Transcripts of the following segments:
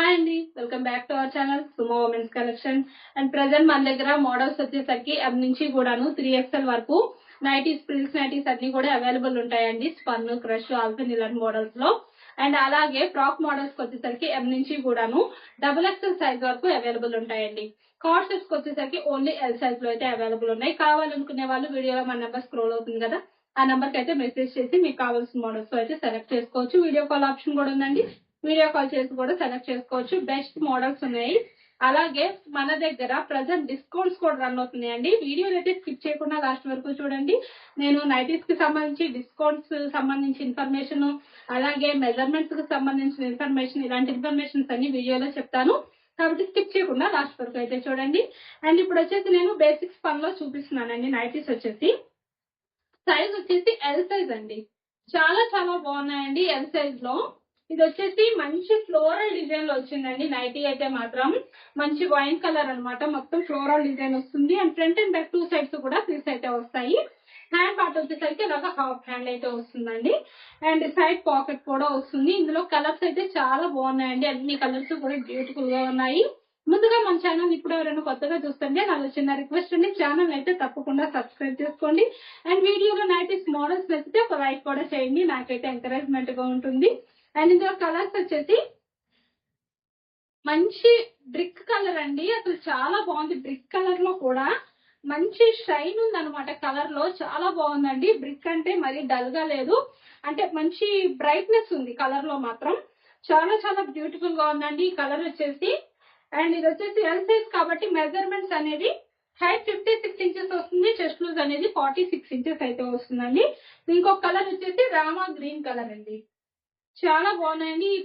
Hi అండి, welcome back to our channel Sumo women's collection. And present మన దగ్గర models వచ్చేసరికి ఎం నుంచి కూడాను 3XL వరకు నైటీస్, ప్రిల్స్ నైటీస్ అన్ని కూడా అవైలబుల్ ఉంటాయండి. స్పన్, క్రష్, ఆల్ఫిన్ ఇలాంటి మోడల్స్ లో. అండ్ అలాగే ఫ్రాక్ మోడల్స్ వచ్చేసరికి ఎం నుంచి కూడాను XXL సైజ్ వరకు అవైలబుల్ ఉంటాయండి. కార్డ్ సెట్స్ వచ్చేసరికి ఓన్లీ ఎల్ సైజ్ లో అయితే అవైలబుల్ ఉన్నాయి. కావాలనుకునే వాళ్ళు వీడియోలో మన నెంబర్ స్క్రోల్ అవుతుంది కదా, ఆ నెంబర్ కి అయితే మెసేజ్ చేసి మీకు కావాల్సిన మోడల్స్ అయితే సెలెక్ట్ చేసుకోవచ్చు. వీడియో కాల్ ఆప్షన్ కూడా ఉందండి, వీడియో కాల్ చేసి కూడా సెలెక్ట్ చేసుకోవచ్చు. బెస్ట్ మోడల్స్ ఉన్నాయి. అలాగే మన దగ్గర ప్రజెంట్ డిస్కౌంట్స్ కూడా రన్ అవుతున్నాయండి. వీడియోని అయితే స్కిప్ చేయకుండా లాస్ట్ వరకు చూడండి. నేను నైటీస్ కి సంబంధించి డిస్కౌంట్స్ సంబంధించి ఇన్ఫర్మేషన్, అలాగే మెజర్మెంట్స్ కి సంబంధించిన ఇన్ఫర్మేషన్, ఇలాంటి ఇన్ఫర్మేషన్స్ అన్ని వీడియోలో చెప్తాను. కాబట్టి స్కిప్ చేయకుండా లాస్ట్ వరకు అయితే చూడండి. అండ్ ఇప్పుడు వచ్చేసి నేను బేసిక్స్ పనిలో చూపిస్తున్నానండి. నైటీస్ వచ్చేసి సైజ్ వచ్చేసి ఎల్ సైజ్ అండి. చాలా చాలా బాగున్నాయండి ఎల్ సైజ్ లో. ఇది వచ్చేసి మంచి ఫ్లోరల్ డిజైన్ లో వచ్చిందండి. నైటీ అయితే మాత్రం మంచి వైన్ కలర్ అన్నమాట. మొత్తం ఫ్లోరల్ డిజైన్ వస్తుంది. And front and back two sides కూడా పీస్ అయితే వస్తాయి. హ్యాండ్ పార్ట్ వచ్చేసరికి ఇలాగా హాఫ్ హ్యాండ్ అయితే వస్తుందండి. అండ్ సైడ్ పాకెట్ కూడా వస్తుంది. ఇందులో కలర్స్ అయితే చాలా బాగున్నాయండి. అన్ని కలర్స్ కూడా బ్యూటిఫుల్ గా ఉన్నాయి. ముందుగా మన ఛానల్ ఇప్పుడు ఎవరైనా కొత్తగా చూస్తుంటే నాకు చిన్న రిక్వెస్ట్ అండి, ఛానల్ అయితే తప్పకుండా సబ్స్క్రైబ్ చేసుకోండి. అండ్ వీడియోలో నైటీస్ మోడల్స్ నచ్చితే ఒక లైక్ కూడా చేయండి, నాకైతే ఎంకరేజ్మెంట్ గా ఉంటుంది. అండ్ ఇందులో కలర్స్ వచ్చేసి మంచి బ్రిక్ కలర్ అండి. అసలు చాలా బాగుంది. బ్రిక్ కలర్ లో కూడా మంచి షైన్ ఉంది అనమాట. కలర్ లో చాలా బాగుందండి. బ్రిక్ అంటే మరి డల్ గా లేదు, అంటే మంచి బ్రైట్నెస్ ఉంది కలర్ లో మాత్రం. చాలా చాలా బ్యూటిఫుల్ గా ఉందండి ఈ కలర్ వచ్చేసి. అండ్ ఇది వచ్చేసి ఎల్ సైజ్ కాబట్టి మెజర్మెంట్స్ అనేది హైట్ 56 ఇంచెస్ వస్తుంది, చెస్ట్ లూజ్ అనేది 46 ఇంచెస్ అయితే వస్తుందండి. ఇంకొక కలర్ వచ్చేసి రామా గ్రీన్ కలర్ అండి. చాలా బాగున్నాయండి ఈ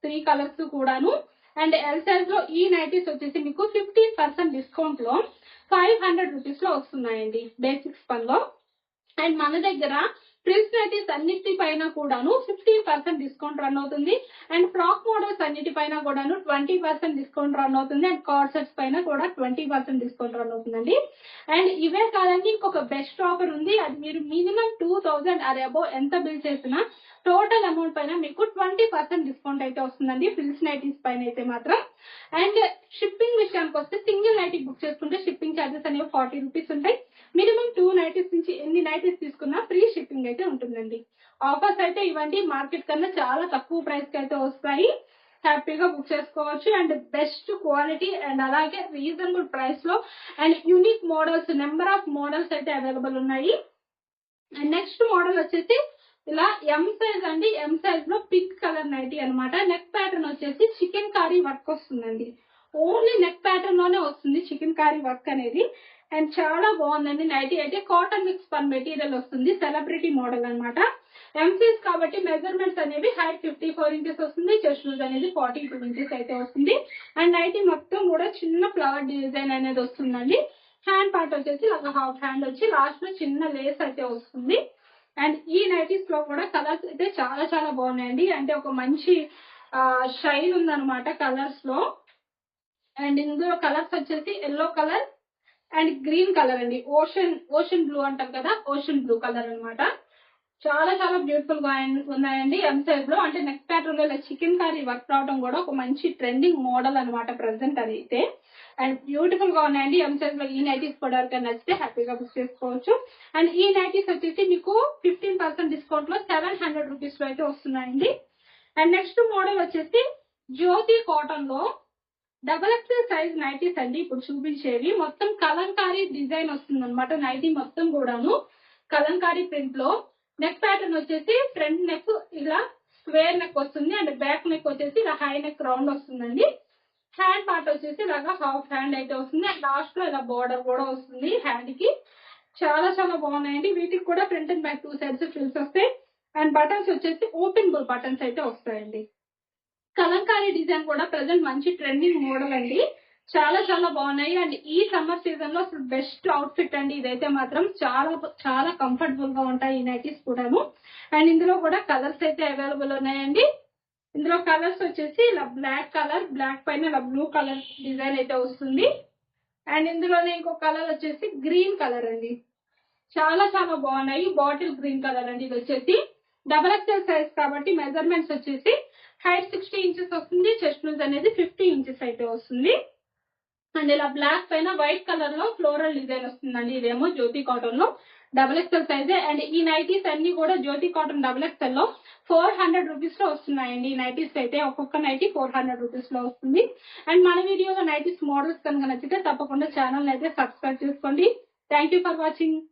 త్రీ కలర్స్ కూడాను. అండ్ ఎల్ సైజ్ లో ఈ నైటీస్ వచ్చేసి మీకు 15% డిస్కౌంట్ లో 500 రూపీస్ లో వస్తున్నాయండి బేసిక్స్ పనిలో. అండ్ మన దగ్గర ప్రిల్స్ నైటీస్ అన్నిటి పైన కూడాను 15% డిస్కౌంట్ రన్ అవుతుంది. అండ్ ఫ్రాక్ మోడల్స్ అన్నిటి పైన కూడాను 20% డిస్కౌంట్ రన్ అవుతుంది. అండ్ కార్డ్ సెట్స్ పైన కూడా 20% డిస్కౌంట్ రన్ అవుతుందండి. అండ్ ఇవే కాదండి, ఇంకొక బెస్ట్ ఆఫర్ ఉంది. అది మీరు మినిమం 2000 ఆర్ అబౌవ్ ఎంత బిల్ చేసినా టోటల్ అమౌంట్ పైన మీకు 20% డిస్కౌంట్ అయితే వస్తుందండి ప్రిల్స్ నైటీస్ పైన అయితే మాత్రం. అండ్ షిప్పింగ్ విషయానికి వస్తే సింగిల్ నైటీ బుక్ చేసుకుంటే షిప్పింగ్ ఛార్జెస్ అనేవి 40 రూపీస్ ఉంటాయి. మినిమం 2 నైటీస్ నుంచి ఎన్ని నైటీస్ తీసుకున్నా ఫ్రీ షిప్పింగ్ అయితే ఉంటుందండి. ఆఫర్స్ అయితే ఇవ్వండి, మార్కెట్ కన్నా చాలా తక్కువ ప్రైస్ కి అయితే వస్తాయి. హ్యాపీగా బుక్ చేసుకోవచ్చు. అండ్ బెస్ట్ క్వాలిటీ అండ్ అలాగే రీజనబుల్ ప్రైస్ లో and unique models, number of models అయితే అవైలబుల్ ఉన్నాయి. అండ్ నెక్స్ట్ మోడల్ వచ్చేసి ఇలా ఎం సైజ్ అండి. ఎం సైజ్ లో పింక్ కలర్ నైటీ అనమాట. నెక్ ప్యాటర్న్ వచ్చేసి చికెన్ కారీ వర్క్ వస్తుందండి. ఓన్లీ నెక్ ప్యాటర్న్ లోనే వస్తుంది చికెన్ కారీ వర్క్ అనేది. అండ్ చాలా బాగుందండి. నైటీ అయితే కాటన్ మిక్స్ పన్ మెటీరియల్ వస్తుంది. సెలబ్రిటీ మోడల్ అనమాట. ఎం సైజ్ కాబట్టి మెజర్మెంట్స్ అనేవి హైట్ 54 ఇంచెస్ వస్తుంది, చెస్ట్ లూజ్ అనేది 42 ఇంచెస్ అయితే వస్తుంది. అండ్ నైటీ మొత్తం కూడా చిన్న ఫ్లవర్ డిజైన్ అనేది వస్తుందండి. హ్యాండ్ పార్ట్ వచ్చేసి ఒక హాఫ్ హ్యాండ్ వచ్చి లాస్ట్ లో చిన్న లేస్ అయితే వస్తుంది. అండ్ ఈ నైటీస్ లో కూడా కలర్స్ అయితే చాలా చాలా బాగున్నాయండి. అంటే ఒక మంచి షైన్ ఉందన్నమాట కలర్స్ లో. అండ్ ఇందులో కలర్స్ వచ్చేసి yellow colour and green colour అండి. ఓషన్ బ్లూ అంటారు కదా, ఓషన్ బ్లూ కలర్ అనమాట. చాలా చాలా బ్యూటిఫుల్ గా ఉన్నాయండి ఎం సైజ్ లో. అంటే నెక్ ప్యాటర్న్ లో చికెన్ కర్రీ వర్క్ రావడం కూడా ఒక మంచి ట్రెండింగ్ మోడల్ అనమాట ప్రెసెంట్ అయితే. అండ్ బ్యూటిఫుల్ గా ఉన్నాయండి ఎం సైజ్ లో. ఈ నైటీస్ కూడా ఎవరికైనా నచ్చితే హ్యాపీగా బుక్ చేసుకోవచ్చు. అండ్ ఈ నైటీస్ వచ్చేసి మీకు 15% డిస్కౌంట్ లో 700 రూపీస్ లో అయితే వస్తున్నాయండి. అండ్ నెక్స్ట్ మోడల్ వచ్చేసి జ్యోతి కాటన్ లో XXL సైజ్ నైటీస్ అండి. ఇప్పుడు చూపించేవి మొత్తం కలంకారీ డిజైన్ వస్తుంది అనమాట. నైటీ మొత్తం కూడాను కలంకారీ ప్రింట్ లో. నెక్ ప్యాటర్న్ వచ్చేసి ఫ్రంట్ నెక్ ఇలా స్క్వేర్ నెక్ వస్తుంది. అండ్ బ్యాక్ నెక్ వచ్చేసి ఇలా హై నెక్ రౌండ్ వస్తుందండి. హ్యాండ్ పార్ట్ వచ్చేసి ఇలాగా హాఫ్ హ్యాండ్ అయితే వస్తుంది. అండ్ లాస్ట్ లో ఇలా బార్డర్ కూడా వస్తుంది హ్యాండ్ కి. చాలా చాలా బాగున్నాయండి. వీటికి కూడా front and back two sides frills వస్తాయి. అండ్ బటన్స్ వచ్చేసి ఓపెన్ బుల్ బటన్స్ అయితే వస్తాయండి. కలంకారీ డిజైన్ కూడా ప్రెసెంట్ మంచి ట్రెండింగ్ మోడల్ అండి. చాలా చాలా బాగున్నాయి. అండ్ ఈ సమ్మర్ సీజన్ లో అసలు బెస్ట్ అవుట్ ఫిట్ అండి ఇదైతే మాత్రం. చాలా చాలా కంఫర్టబుల్ గా ఉంటాయి ఈ నైటీస్ కూడాను. అండ్ ఇందులో కూడా కలర్స్ అయితే అవైలబుల్ ఉన్నాయండి. ఇందులో కలర్స్ వచ్చేసి ఇలా బ్లాక్ కలర్, బ్లాక్ పైన ఇలా బ్లూ కలర్ డిజైన్ అయితే వస్తుంది. అండ్ ఇందులోనే ఇంకో కలర్ వచ్చేసి గ్రీన్ కలర్ అండి. చాలా చాలా బాగున్నాయి. బాటిల్ గ్రీన్ కలర్ అండి. ఇది వచ్చేసి XXL సైజ్ కాబట్టి మెజర్మెంట్స్ వచ్చేసి హైట్ 60 ఇంచెస్ వస్తుంది, చెస్ట్ లూజ్ అనేది 50 ఇంచెస్ అయితే వస్తుంది. అండ్ ఇలా బ్లాక్ పైన వైట్ కలర్ లో ఫ్లోరల్ డిజైన్ వస్తుందండి. ఇదేమో జ్యోతి కాటన్ లో XXL సైజే. అండ్ ఈ నైటీస్ అన్ని కూడా జ్యోతి కాటన్ XXL లో 400 రూపీస్ లో వస్తున్నాయండి. ఈ నైటీస్ అయితే ఒక్కొక్క నైటీ 400 రూపీస్ లో వస్తుంది. అండ్ మన వీడియోలో నైటీస్ మోడల్స్ కనుక నచ్చితే తప్పకుండా ఛానల్ అయితే సబ్స్క్రైబ్ చేసుకోండి. Thank you for watching.